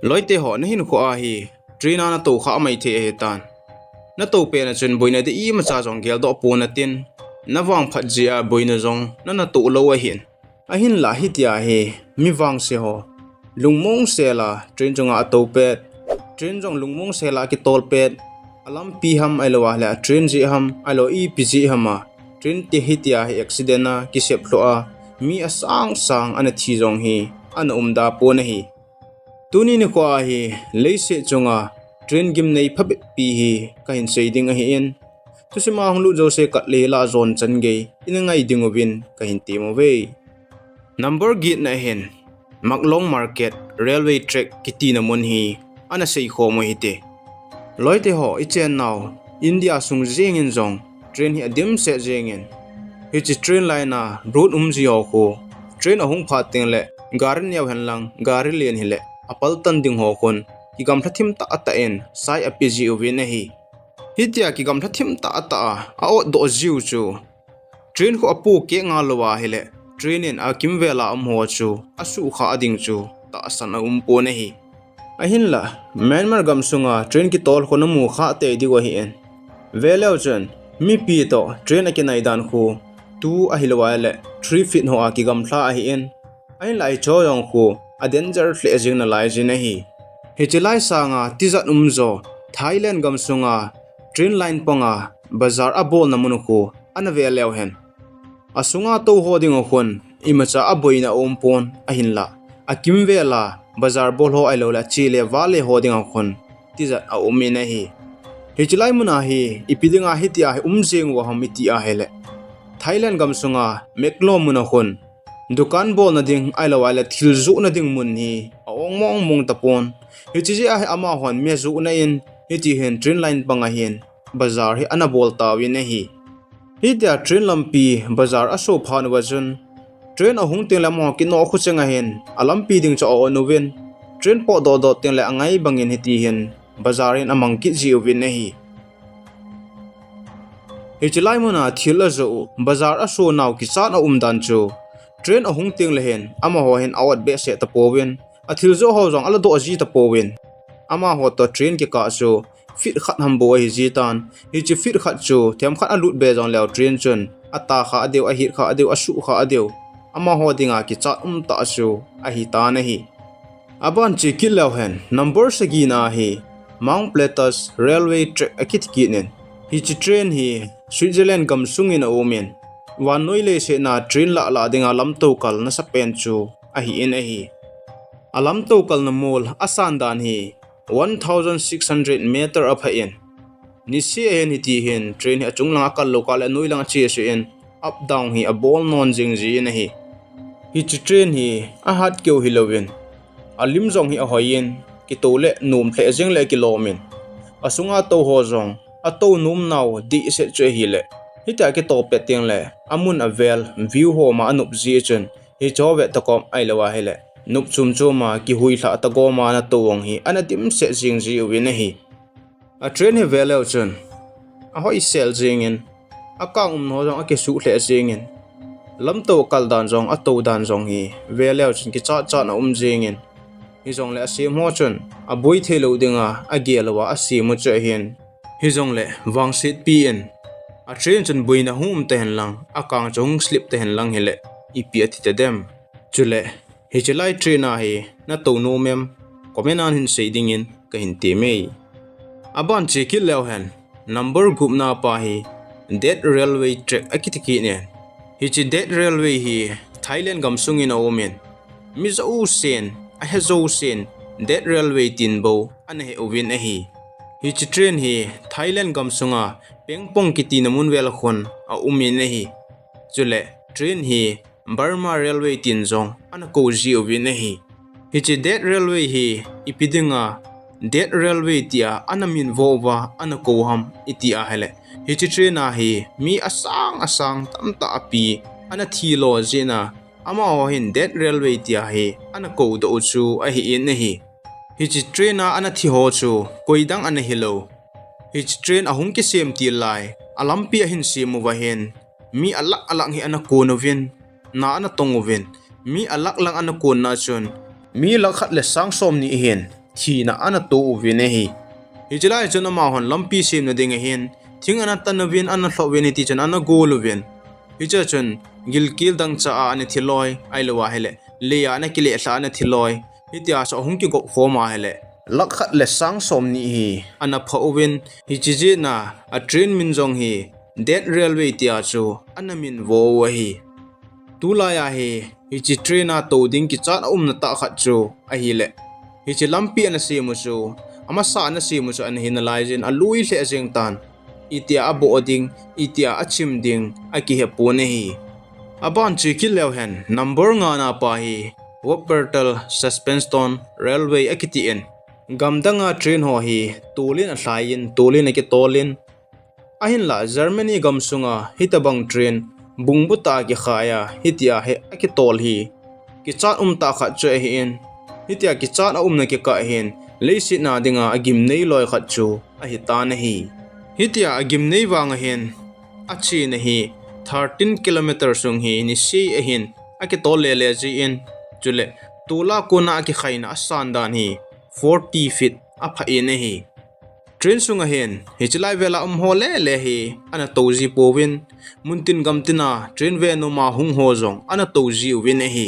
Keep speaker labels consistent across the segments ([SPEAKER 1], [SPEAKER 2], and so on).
[SPEAKER 1] loi te ho na hin kho a hi trina na to kha mai the he tan na to pe na chen boina de I ma cha jong gel do po na tin na wang phat jia boina jong na to lo a hin la hi tia he mi wang se ho lungmong se la train jong a to pe train jong lungmong se la ki tol pe alam pi ham ai lo wa la train ji ham ai lo I pi ji hama train te hi tia he accident na ki sep lo a mi asang sang ana thi jong hi ana umda po na hi tuni ni kwa hi leise chunga train Agimnei phab pi hi ka hin seiding a hi in tusima honglu jo se kat le la zon chan ge inangai dingowin ka hin ti mo ve number git na hin maklong market railway track kiti na mon hi ana sei kho mo hi te loite ho ichen now India sung jeng in jong train hi adim se jeng in hi chi train line na road ji ho ko train ahung pha teng le garin yaw han lang gari len hi le apal tan ding ho kon ki gam thim ta ata en sai apji uwi na hi hitia ki gam thim ta ata a o do jiu chu train ko apu ke nga lowa hi le train in a kim vela am ho chu asu kha ading chu ta san po na hi ahin la Myanmar Gamsunga train ki tol ko namu kha te di wa hi en veleu chen mi pi to train a kinai dan khu tu a hilwa le 3 feet ho a ki gam thla a hi en ahin lai cho yong khu a danger fle jing na lai jin hi hechilai sanga tizat umzo Thailand Gamsunga train line ponga bazar a bol namun khu ana veleu hen asunga to hoding o khon imacha a boina ompon ahin la akim vela bazar bol ho ailo la chile wale hoding o khon tizat a umina hi hechilai muna hi ipidinga hitia hi umjeng wa hamiti a hele Thailand Gamsunga meklo muna khon dukan bol na ding ailo wala thilzu na ding mun hi ong mong tapon hichi a ama hon me zu na in hiti hen train line panga hen bazar hi ana bol tawi na hi hitia train lampi bazar aso phan wajun train ahung teng la mo ki no khu chenga hen alampi ding cho onuwen train po do teng la angai bangin hiti hen bazar in amang ki ji win na hi hichilai mona thila zo bazar aso naw ki cha na umdan chu train ahung teng la hen ama ho hen awat be se ta powin athil zo ho jong ala do ji ta powin ama ho to train ki ka chu fit khat ham bo hi ji tan hi chi fit khat chu them khat alut be jong lew train chun ata kha adeu a hit kha adeu asu kha adeu ama ho dinga ki cha ta chu a hi ta na hi aban chi ki lew hen number sagi na hi Mount Platus railway track akit ki nen hi chi train hi Switzerland Gamsung in omen wan noile se na train la dinga lam to kal na sa pen chu a hi in a hi alam to kal na mol asan dan hi 1600 meter up in ni se hen hiti hen train hi chung langa kal local anoi langa che se en up down hi a ball non jing ji na hi hi chi train hi a hat keu hilowin alim jong hi a hoyen ki tole num hle jing le kilomin asunga to ho jong a to num naw di se che hi le hita ki to pe teng le amun avel view ho ma anup ji chen hi chowe takom ai lawa hele nup chum chuma ki hui thla ta go ma na towong hi anatim se jing ji wi na hi a train he veleu chen a hoi sel jing in a kang no jong a ke su hle jing in lam to kal dan jong a to dan jong hi veleu chen ki cha na jing in hi jong le sim ho chen a boi thelo dinga a gelwa a simu che hin hi jong le wang sit pi in a train chen buina hum te hen lang a kang jong slip te hen lang hele ipi athi te dem chule hichelai train a hi na to no mem komenan hin seiding in ka hin te mei aban che ki lew hen number group na pa hi dead railway track akitiki ne hi chi dead railway hi Thailand Gamsung in omen mi zo sen a he zo sen dead railway tin bo an he ovin a hi hi chi train hi Thailand Gamsunga pengpong kiti namun vel khon a umin a hi chule train hi Burma railway tin jong an ko ji ovin a hi hi chi dead railway hi ipidinga dead railway tia anamin vova an ko ham iti a hele hi chi train a hi mi asang tamta api ana thilo jena ama ho hin dead railway tia hi an ko do chu a hi in hi hi chi train a ana thi ho chu koidang an hilo hi chi train ahung ki sem ti lai alampi a hin simu wa hen mi alak hi ana ko novin na ana tongovin mi alak lang ana ko na chun mi lakhat le sang som ni hen thi na ana to uvine hi hijilai chuna ma hon lampi sim na ding hen thing ana tanavin ana hlovin ti chan ana goluvin hija chun gilkil dang cha ani thiloi ailawa hele leya na kile hla na thiloi hitia so hung ki go khoma hele lakhat le sang som ni hi ana phawin hijiji na a train min jong hi dead railway tia chu ana min wo hi tulaya hi hichi train a to ding ki chat na ta khat chu a hi le hichi lampi ana simu chu ama sa na simu chu an hinalaizin a lui hle jeng tan itia abo oding itia achim ding aki he pone hi aban chi ki lew hen number nga na pa hi Wuppertal Suspension Railway akiti en gamdanga train ho hi tulin a hlain tulin ki tolin ahin la Germany Gamsunga hitabang train bungbuta ki khaya hitia he aki tol hi ki chat ta kha che hi en hitia ki chat na ki ka hen leisi na dinga Agimnei loi khat chu a hi ta na hi hitia Agimnei wanga hen achi na hi 13 kilometer sung hi ni si a hin aki tol le ji in chule tula kona ki khaina asandan hi 40 feet a pha in hi train sunga hen hichlai vela hole le hi ana toji powin muntin gamtina train ve no ma hung ho jong ana toji win hi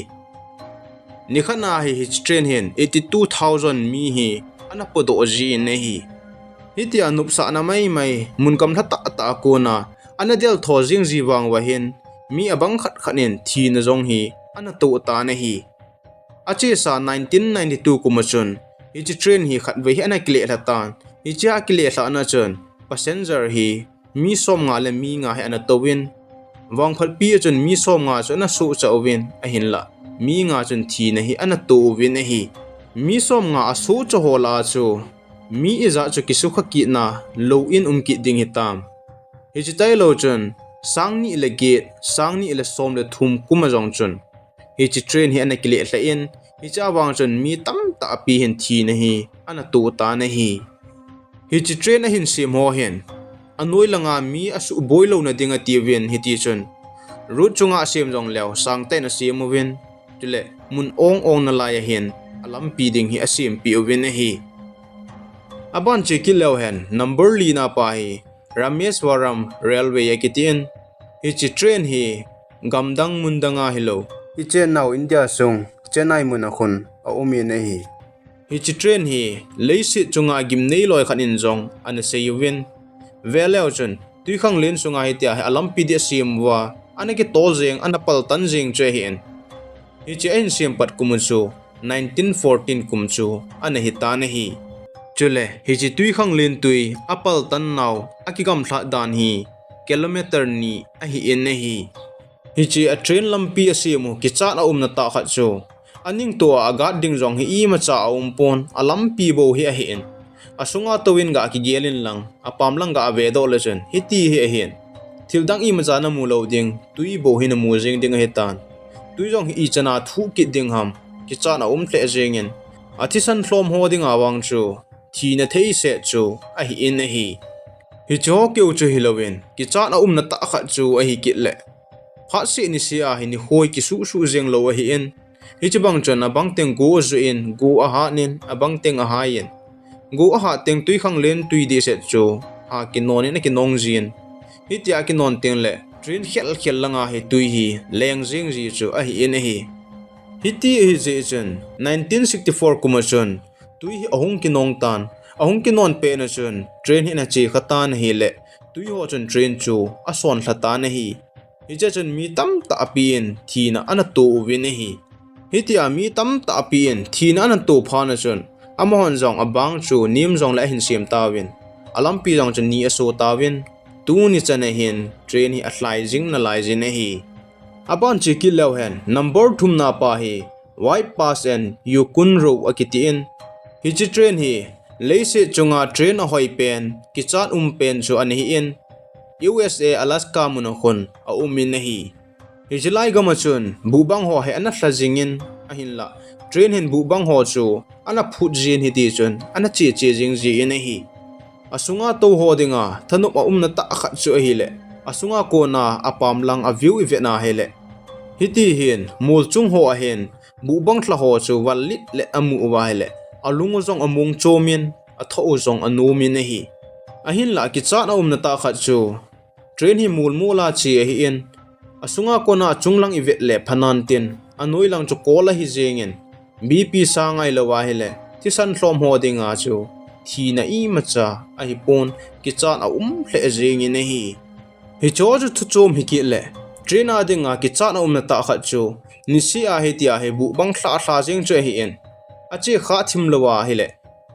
[SPEAKER 1] nikhana hi hich train hen 82000 mi hi ana podo ji in hi hitia nupsa na mai mun kam thata ta kona ana del thojing jiwang wa hen mi abang khat khanin thi na jong hi ana to ta na hi achi sa 1992 kumachun hichi train hi khat ve hi ana kle latan hicha kle hla na chun passenger hi mi som nga le mi nga he ana towin wang phal pi chun mi som nga chuna su chawin a hin la mi nga chun thi na hi ana to win hi mi som nga asu cho hola chu mi iza chu kisu khaki na lo in ki ding hi tam hichi tai lo chun sangni le gate sangni le som le thum kuma jong chun hichi train hi ana kle hla in hicha wang chun mi tam ta pi hin thi na hi ana to ta na hi hichi train a hin sim ho hen anoi langa mi asu boilo na dinga tiwin hiti chun route chunga sim jong lew sang te na sim win tule mun ong na la ya hen alam pi ding hi asim pi win hi aban chi ki lew hen number li na pa hi Rameswaram Railway akitin hichi train hi gamdang mundanga hilo hichen now India sung Chennai munakhun a umi na hi hichi train hi leisi chunga Agimnei loi khanin jong an seiwin veleu chun tui khang len sunga hitia alampi de simwa anaki toljeng anapal tanjing che hin hichi en sim pat kumchu 1914 kumchu an hita na hi chule hichi tui khang len tui apal tan naw akigam thla dan hi kilometer ni a hi en na hi hichi a train lampi asimu ki cha na na ta khat chu aning to aga ding jong hi ma cha pon alampi bo hi a hin asunga towin ga ki gelin lang apam lang ga ve do lechen hiti hi a hin thildang ma cha na mu lo ding tui bo hi na mu jing ding he tan tui jong hi chana thu ki ding ham ki cha na tle jengin athisan thlom ho ding awang chu thi na thei se chu a hi in hi hi cho keu chu hilowin ki cha na na ta kha chu a hi ki le pha si ni sia hi ni hoi ki su jeng lo a hi in hichibang chon abang teng go zu in go a ha nin abang teng a ha yin go a ha teng tui khang len tui de set chu ha ki non ni ki nong jin hitia ki non teng le train khel langa hi tui hi leng jing ji chu a hi in hi hiti hi je chen 1964 kumachon tui hi ahung ki nong tan ahung ki non pe na chun train hi na chi khatan hi le tui ho chun train chu a son thlata na hi hicha chun mi tam ta pin thina ana to win hi hitia mi tam ta pin thina nan to phana chun amon jong abang chu nim jong la hin sim tawin alampi jong chun ni aso tawin tu ni chane hin train hi ahlai jing na lai jin hi aban chi ki lew hen number thum na pa hi white pass and yukun ro akitin hichi train hi leise chunga train a hoi pen ki chat pen chu an hi in USA Alaska munakhon a umin hi hijilai gama chun bubang ho he ana thlajingin a hin la train hin bubang ho chu ana phut jin hi ti chun ana che jing ji in hi asunga to ho dinga thanup a na ta khat chu hi le asunga ko na apam lang a view event na hele hiti hin mul chung ho a hen bu bang thla ho chu walit le amu wa hele alungu zong amung chomin a tho zong anu min hi ahin la ki cha na na ta khat chu train hi mul mula chi hi in asunga kona chunglang ivet le phanan tin anoi lang chu kola hi jengin bp sangai lawa hele thi san hlom ho dinga chu thi na I macha a hi pon ki cha na hle jengin hi hi cho chu thu chom hi ki le train a dinga ki cha na na ta khat chu nisi a he tia he bu bang thla jeng che hi in achi kha thim lawa hi le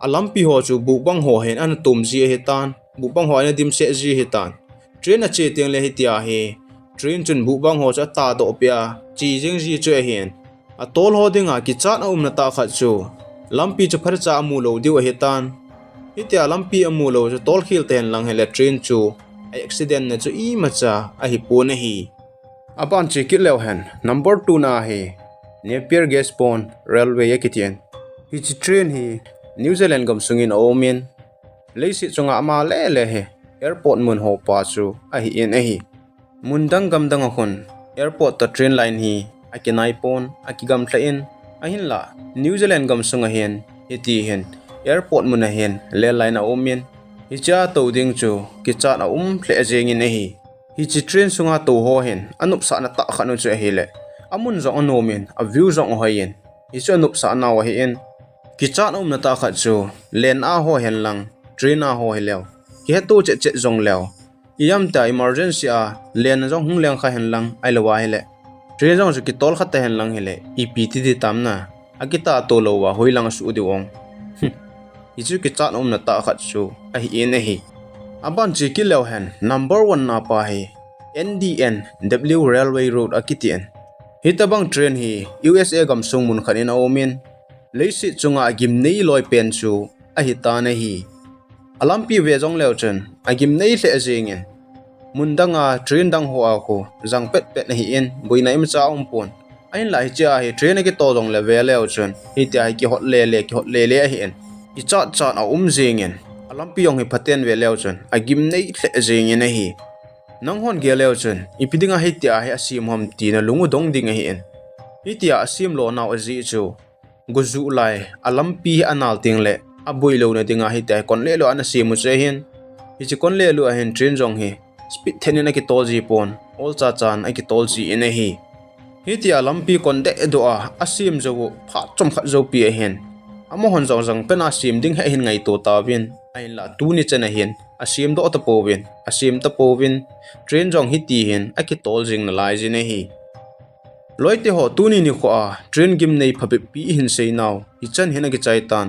[SPEAKER 1] alampi ho chu bu bang ho hen an tum ji he tan bu bang ho na dim se ji he tan train a che teng le hi tia he train chun bu bang ho cha ta do pia chi jing ji che hen a tol ho dinga ki chat na na ta khat chu lampi chu phar cha mu lo diu he tan hi tia lampi amu lo chu tol khil ten lang hele train chu accident na chu I macha a hi po na hi apan chi ki lew hen number 2 na he Napier gas pond railway yakitian hi chi train hi New Zealand Gamsungin omin leisi chunga ama le he airport mun ho pa chu a hi in a hi mundang gamdang khon airport ta train line hi akinai pon akigam thla in ahin la New Zealand Gamsunga hen iti hen airport mun a hen le line a omin hi cha to ding chu ki cha na hle jeng in a hi hi chi train sunga to ho hen anup sa na ta khanu chu hi le amun zong anomin a view zong ho yen hi chu anup sa na wa hi in ki cha na ta khat chu len a ho hen lang train a ho hilew ki he to che zong lew iyam ta emergency a len zong hung leng kha hen lang ai lawa hele train zong chu ki tol khat hen lang hele ept di tamna akita to lowa hoilang su diwong hi chu ki cha na ta khat chu a hi in a hi aban chi ki lew hen number 1 na pa hi NDN W Railway Road akitian hitabang train hi USA Gamsung mun khanin omin leisi chunga Agimnei loi pen chu a hi ta na hi alampi ve jong lew chen Agimnei hle ajengin mundanga train dang ho a ko jang pet na hi in buina im cha pon ain lai cha hi train ke to jong le ve lew chen hi ta ki hot le hi in I cha na jengin alampi yong hi phaten ve lew chen Agimnei hle ajengin a hi nang hon ge lew chen ipidinga hi tia hi asim hom ti na lungu dong ding hi in hi tia asim lo naw azi chu guzu lai alampi anal ting le abui lo na dinga hi tai kon le lo an simu che hin hi chi kon le lu a hen train jong hi speed thenin ki tol ji pon ol cha chan ki tol ji in a hi tia lampi kon de do a asim zo pha chom kha zo pi a hen amo hon jong pena sim ding hin ngai to ta win ai la tu ni chana hin asim do ta powin asim ta powin train jong hi ti hin ki tol jing na lai ji ne hi loite ho tuni ni kho a train gim nei phabi pi hin sei naw I chan hin ki chai tan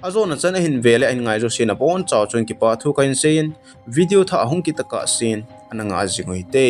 [SPEAKER 1] azona chan hin vele an ngai jo sina bon chaw chun ki pa thu kain sein video tha hung ki taka sin ananga jingoi te